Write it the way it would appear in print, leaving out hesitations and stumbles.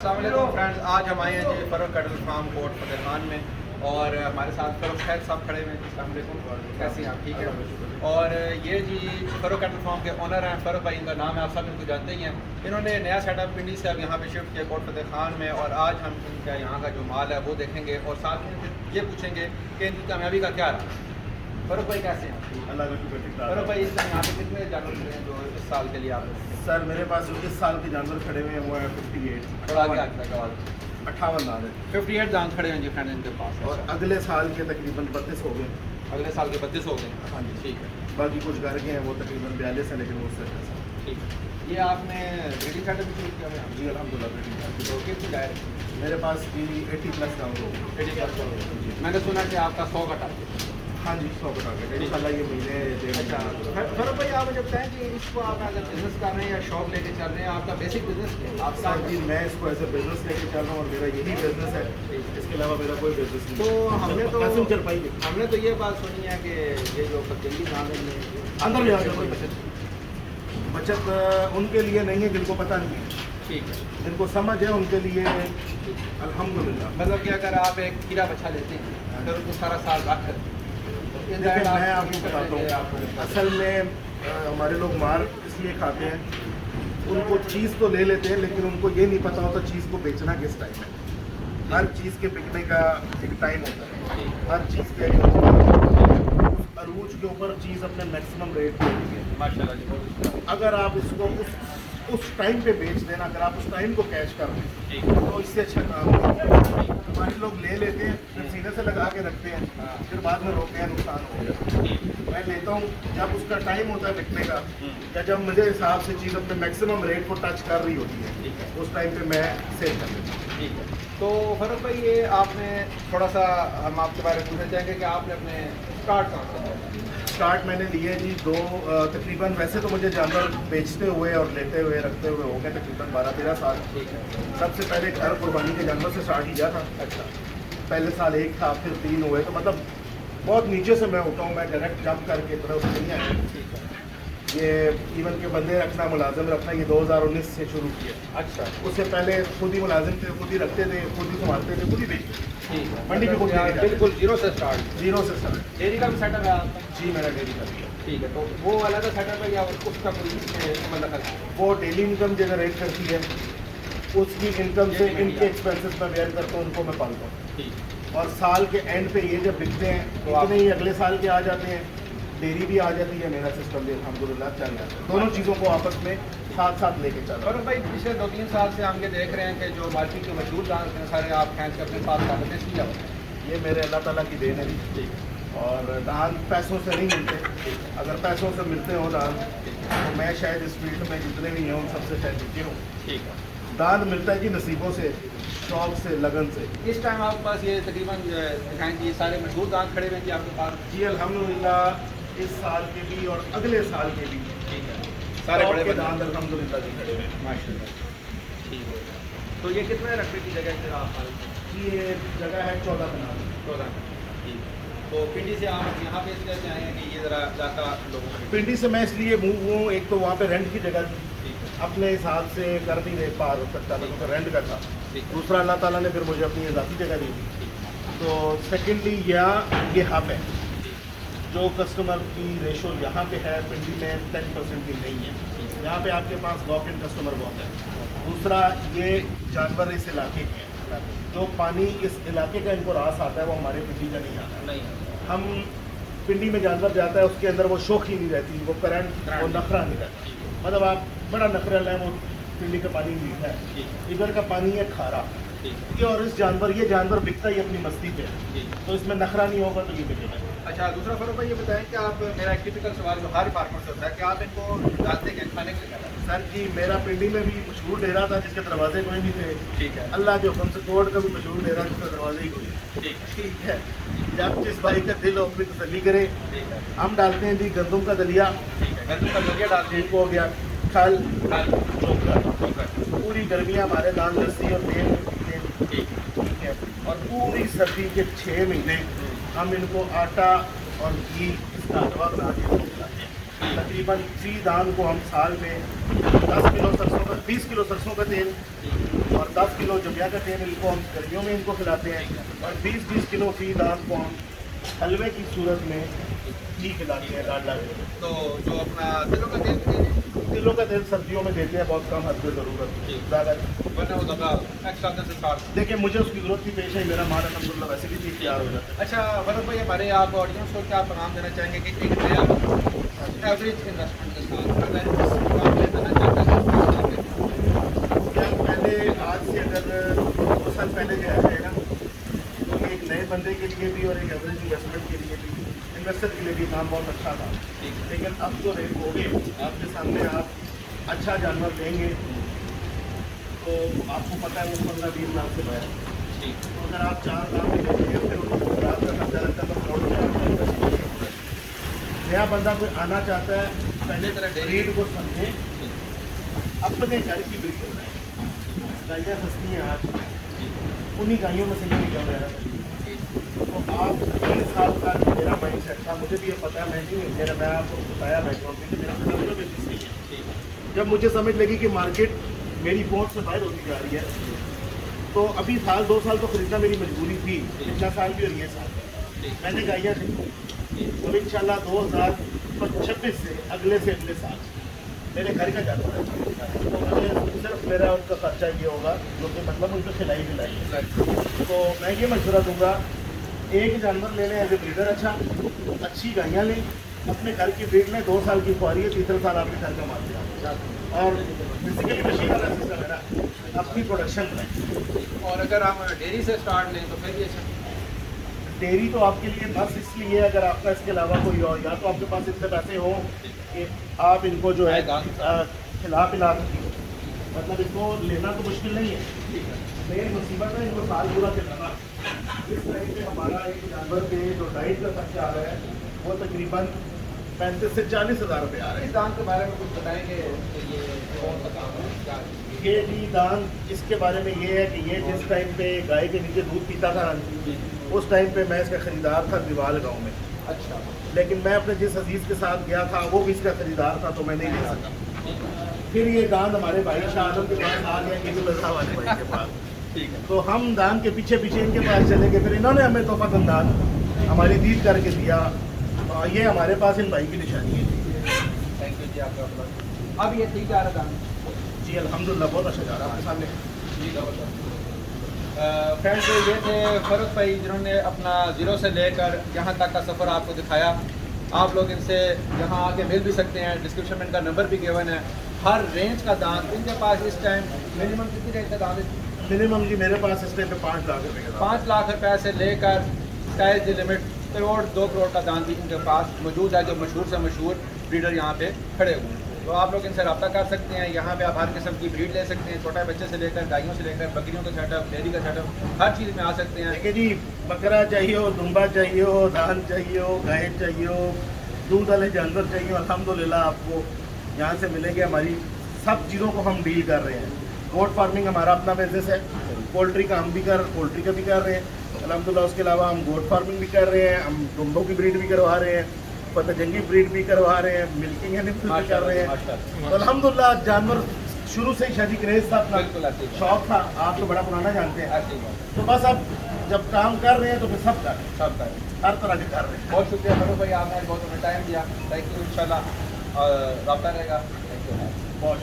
अस्सलाम फ्रेंड्स, आज हम आए हैं जी फ़रूख कैटल फार्म कोट फतेह खान में और हमारे साथ फ़रूख खैर साहब खड़े हुए हैं। अस्सलाम वालेकुम, कैसे हैं आप? ठीक है। और ये जी फ़रूख कैटल फार्म के ओनर हैं फ़रूख भाई, इनका नाम है, आप सब इनको जानते ही हैं। इन्होंने नया सेटअप पिंडी से अब यहाँ पे शिफ्ट किया कोट फतेह खान में, और आज हम इनका यहाँ का जो माल है वो देखेंगे और साथ में ये पूछेंगे कि इनकी कामयाबी का क्या रहा। फ़रूख भाई कैसे हैं? अल्लाह का शुक्र। फ़रूख भाई, इस यहाँ पे कितने जानवर खड़े हैं जो इस साल के लिए आप? सर मेरे पास इस साल के जानवर खड़े हुए हैं वो है 58, थोड़ा आगे आगे का आवाज़। 58 दांत है 58 दांत खड़े हैं जी फ्रेंड इनके पास, और अगले साल के तकरीबन 32 हो गए। अगले साल के 32 हो गए। हाँ जी, ठीक है, बाकी कुछ घर के हैं वो तकरीबन 42 है, लेकिन वो उससे अच्छा। ठीक है। ये आपने रेडी सेटअप भी शुरू किया हुआ है? जी अल्हम्दुलिल्लाह बेटी। तो कितनी डायरेक्ट? मेरे पास जी 80+ दांत हो गए। 80+। मैंने सुना कि आपका 100 का टारगेट। हाँ जी 100 का टारगेट है इंशाल्लाह ये महीने अच्छा, फिर भाई आप मुझे बताएं कि इसको आप अगर बिजनेस कर रहे हैं या शॉप लेके चल रहे हैं, आपका बेसिक बिजनेस क्या है? आप सर जी मैं इसको एज ए बिजनेस लेके चल रहा हूँ और मेरा यही बिजनेस है, इसके अलावा मेरा कोई बिजनेस नहीं। तो हमने तो ये बात सुनी है कि ये जो पतंगी नाम है अंदर ले आकर कोई बचत उनके लिए नहीं है जिनको पता नहीं है। ठीक है, जिनको समझ है उनके लिए अल्हम्दुलिल्लाह। मतलब कि अगर आप एक कीड़ा बच्चा लेते हैं अगर उसको सारा साल रख कर, देखिए मैं आपको बताता हूँ, असल में हमारे लोग मार इसलिए खाते हैं, उनको चीज़ तो ले लेते हैं लेकिन उनको ये नहीं पता होता चीज़ को बेचना किस टाइम है। हर चीज़ के बिकने का एक टाइम होता है, हर चीज़ के उस अरूज के ऊपर चीज़ अपने मैक्सिमम रेट पे होती है माशाल्लाह जी, बहुत अच्छा। अगर आप इसको उस टाइम पे बेच देना, अगर आप उस टाइम को कैच कर दें तो इससे अच्छा काम है। हमारे लोग ले लेते हैं फिर सीने से लगा के रखते हैं, फिर बाद में रोकते हैं, नुकसान हो गया। मैं लेता हूँ जब उसका टाइम होता है बिकने का, या जब मुझे हिसाब से चीज़ अपने मैक्सिमम रेट को टच कर रही होती है, उस टाइम पे मैं सेल कर देता हूँ। ठीक है। तो फ़रूख भाई, ये आपने थोड़ा सा हम आपके बारे में पूछना चाहेंगे कि आपने अपने स्टार्ट कहाँ से किया? स्टार्ट मैंने लिए जी तकरीबन, वैसे तो मुझे जानवर बेचते हुए और लेते हुए रखते हुए हो गए तकरीबन 12-13 साल। ठीक है। सबसे पहले घर कुर्बानी के जानवर से स्टार्ट किया था। अच्छा, पहले साल 1 था, फिर 3 हुए, तो मतलब बहुत नीचे से मैं उठा हूँ, मैं डायरेक्ट जंप करके इतना ऊपर नहीं आया। ठीक है। ये इवन के बंदे रखना, मुलाजिम रखना, ये 2019 से शुरू किया। अच्छा, उससे पहले खुद ही मुलाजिम थे, खुद ही रखते थे, खुद ही संभालते थे, खुद ही बेचते थे। ठीक है। मंडी पे खुद लेके जाते। बिल्कुल जीरो से स्टार्ट। 0 से स्टार्ट। डेयरी का भी सेटअप है आपका? जी मेरा डेयरी कर दिया। ठीक है। तो वो वाला का सेटअप है या उसका कोई मतलब है? वो डेली इनकम जनरेट करती है, उसकी इनकम से इनके एक्सपेंसेस में वेयर करता हूँ, उनको मैं पालता हूँ। ठीक। और साल के एंड पे ये जब बिकते हैं तो तो इतने ही अगले साल के आ जाते हैं, डेयरी भी आ जाती है, मेरा सिस्टम भी अल्हम्दुलिल्लाह चल जाता है। दोनों चीज़ों को आपस में साथ साथ लेके चल रहा और भाई पिछले 2-3 साल से हम ये देख रहे हैं कि जो मार्केट के मशहूर दान हैं सारे आप खींच के अपने पास पालते हैं, इसलिए है। ये मेरे अल्लाह ताला की देन है। ठीक। और दान पैसों से नहीं मिलते, अगर पैसों से मिलते हो दान तो मैं शायद इस फील्ड में जितने भी हैं उन सबसे शायद नीचे हूँ। ठीक है। दान मिलता है कि नसीबों से, शौक से, लगन से। इस टाइम आपके पास ये तकरीबन दिखाएं जी सारे मशहूर दान खड़े हुए हैं जी आपके पास? जी अल्हम्दुलिल्लाह इस साल के भी और अगले साल के भी ठीक है। सारे टॉप बड़े के दान अल्हम्दुलिल्लाह जी खड़े हुए हैं। माशाल्लाह। ठीक है। तो ये कितने रकबे की जगह है आप? ये जगह है 14 कनाल। 14। ठीक है। तो पिंडी से आप यहाँ पे इसलिए से आए हैं कि ये ज़रा इलाका लोगों को? पिंडी से मैं इसलिए मूव हूँ, एक तो वहाँ पे रेंट की जगह थी, ठीक है। अपने हिसाब से कर नहीं रहे पार सकता था, तो रेंट का था। ठीक है। दूसरा अल्लाह ताला ने फिर मुझे अपनी इजाफी जगह दी थी। तो सेकेंडली ये हब है, जो कस्टमर की रेशो यहाँ पे है पिंडी में 10% की नहीं है। यहाँ पे आपके पास वॉक इन कस्टमर बहुत है। दूसरा ये जानवर इस इलाके के हैं, जो पानी इस इलाके का इनको रास आता है वो हमारे पिंडी का नहीं आता। नहीं। हम पिंडी में जानवर जाता है उसके अंदर वो शोखी नहीं रहती, वो करंट, वो नखरा नहीं रहता। मतलब आप बड़ा नखरा है, वो पिंडी का पानी मीठा है, इधर का पानी है खारा। ठीक। ये और ये जानवर बिकता ही अपनी मस्ती पे है, ठीक। तो इसमें नखरा नहीं होगा तो ये बिकेगा। अच्छा, दूसरा फ़रूख भाई ये बताएं कि आप, मेरा एक टिपिकल सवाल जो हर फार्मर से होता है कि आप इनको डालते हैं खाने के लिए? सर जी मेरा पिंडी में भी मशहूर डेरा था जिसके दरवाजे कोई नहीं थे। ठीक है। अल्लाह के हुक्म से कोर्ट का भी मशहूर डेरा जिसके दरवाजे ही कोई। ठीक। ठीक है, जब जिस भाई का दिल हो अपनी तसल्ली करे। ठीक है। हम डालते हैं जी गंदम का दलिया, ठीक है। गंदम का दलिया डालते हैं। एक हो गया खल, चोकर। पूरी गर्मियाँ हमारे दाल लस्सी और तेल पीते हैं। ठीक है, और पूरी सर्दी के 6 महीने हम इनको आटा और घी इसका हलवा बना के खिलाते हैं। तकरीबन 3 दान को हम साल में 10 किलो सरसों का, 20 किलो सरसों का तेल, और 10 किलो जबिया का तेल इनको हम गर्मियों में इनको खिलाते हैं, और 20-20 किलो फी दान को हम हलवे की सूरत में घी खिलाते हैं डाल डाल के। तो जो अपना तिलों का तेल भी तिलों का तेल सर्दियों में देते हैं बहुत कम हद पे ज़रूरत ज़्यादा। वरना वो दगा एक्स्ट्रा से स्टार्ट। देखिए मुझे उसकी ज़रूरत की पेश है, मेरा माल अल्हम्दुलिल्लाह वैसे भी ठीक तैयार हो जाता है। अच्छा फरूक भाई, हमारे आप ऑडियंस को क्या पैगाम देना चाहेंगे कि एक नया एवरेज इन्वेस्टमेंट के साथ अगर काम करना चाहता है क्या पहले आज से अगर 2 साल पहले जाया जाएगा तो एक नए बंदे के लिए भी और एक एवरेज इन्वेस्टमेंट के लिए भी, इन्वेस्टर के लिए भी काम बहुत अच्छा था। लेकिन अब जो रेट हो गए आपके सामने, आप अच्छा जानवर लेंगे तो आपको पता है वो 15-20 लाख से बाहर। तो अगर आप 4 लाख में लेते हैं फिर उसको खराब का खर्चा लगता है तो करोड़ में आपका इन्वेस्टमेंट। नया बंदा कोई आना चाहता है पहले तरह ब्रीड को समझे, अपने घर की ब्रीड हो रहा है। गाइयाँ सस्ती हैं आज, उन्हीं गायों में से नहीं निकल रहा है। तो आप 3 साल का मेरा माइंड सेट था, मुझे भी ये पता है, मैं आपको बताया बैकग्राउंड में मेरा मतलब भी सही है। जब मुझे समझ लगी कि मार्केट मेरी पहुंच से बाहर होती जा रही है, तो अभी 1-2 साल तो खरीदना मेरी मजबूरी थी, पिछला साल भी और ये साल मैंने गाइयाँ थी। और इंशाल्लाह 2026 से अगले साल मेरे घर का जाता है, तो मुझे सिर्फ मेरा उनका खर्चा ये होगा जो कि मतलब उनको खिलाई पिलाई। तो मैं ये मशवरा दूंगा, एक जानवर ले लें एज ए ब्रीडर, अच्छी गाइयाँ लें, अपने घर की ब्रीड में 2 साल की खुआरी है, तीसरे साल आपके घर का माल दिया, और बेसिकली मशीन वाला सिस्टम है ना, अपनी प्रोडक्शन में। और अगर हम डेयरी से स्टार्ट लें तो फिर भी अच्छा। डेयरी तो आपके लिए बस इसलिए अगर आपका इसके अलावा कोई और, या तो आपके पास इतने पैसे हो कि आप इनको जो है खिला पिला सकें, मतलब इनको लेना तो मुश्किल नहीं है। मेन मुसीबत है इनको साल पूरा खिलाना। इस तरह से हमारा एक जानवर पे जो डाइट का खर्चा आ रहा है वो तकरीबन 35 से 40 हज़ार रुपये आ रहे हैं। इस दान के बारे में कुछ बताएंगे कि ये कौन सा काम है, क्या ये जी दान इसके बारे में ये है कि ये जिस टाइम पे गाय के नीचे दूध पीता था उस टाइम पे मैं इसका ख़रीदार था दीवाल गांव में। अच्छा। लेकिन मैं अपने जिस अजीज़ के साथ गया था वो भी इसका ख़रीदार था, तो मैं नहीं ले सका। फिर ये दान हमारे भाई शाह आलम के पास आ गया, कि रज़ा वाले भाई के पास। ठीक है। तो हम दान के पीछे पीछे इनके पास चले गए, फिर इन्होंने हमें तोहफ़ा दान हमारी दीद करके दिया। ये हमारे पास इन भाई की निशानी है। थैंक यू जी आपका। अब ये ठीक जा रहा था जी अल्हम्दुलिल्लाह, बहुत अच्छा जा रहा है आपके सामने। जी फ्रेंड्स, ये थे फरूक भाई जिन्होंने अपना ज़ीरो से लेकर यहाँ तक का सफ़र आपको दिखाया। आप लोग इनसे यहाँ आके मिल भी सकते हैं, डिस्क्रिप्शन में इनका नंबर भी गिवन है। हर रेंज का दान इनके पास इस टाइम मिनिमम कितनी रेंज का दान है? मिनिमम जी मेरे पास इस टाइम पे 5 लाख रुपये का 5 लाख रुपए से लेकर sky the limit crore 2 crore का दान भी इनके पास मौजूद है, जो मशहूर से मशहूर ब्रीडर यहाँ पे खड़े हुए हैं। तो आप लोग इनसे रब्ता कर सकते हैं। यहाँ पे आप हर किस्म की ब्रीड ले सकते हैं, छोटे बच्चे से लेकर गायों से लेकर बकरियों का सेटअप, डेयरी का सेटअप, हर चीज़ में आ सकते हैं। देखिए जी, बकरा चाहिए हो, दुम्बा चाहिए हो, धान चाहिए हो, गाय चाहिए हो, दूध वाले जानवर चाहिए हो, अल्हम्दुलिल्लाह आपको यहाँ से मिलेंगे। हमारी सब चीज़ों को हम डील कर रहे हैं। गोट फार्मिंग हमारा अपना बिजनेस है, पोल्ट्री का हम भी पोल्ट्री का भी कर रहे हैं अल्हम्दुलिल्लाह। उसके अलावा हम गोट फार्मिंग भी कर रहे हैं, हम दुम्बों की ब्रीड भी करवा रहे हैं, पतंजंगी ब्रीड भी करवा रहे हैं, मिल्किंग एनिमल भी कर रहे हैं। तो अल्हम्दुलिल्लाह जानवर शुरू से ही शादी क्रेज था, अपना शौक था, आप तो बड़ा पुराना जानते हैं। तो बस अब जब काम कर रहे हैं तो फिर सब कर हर तरह के कर रहे हैं। बहुत शुक्रिया फरूक भाई, आपने बहुत हमें टाइम दिया। थैंक यू, इंशाल्लाह रब्ता रहेगा। थैंक यू, बहुत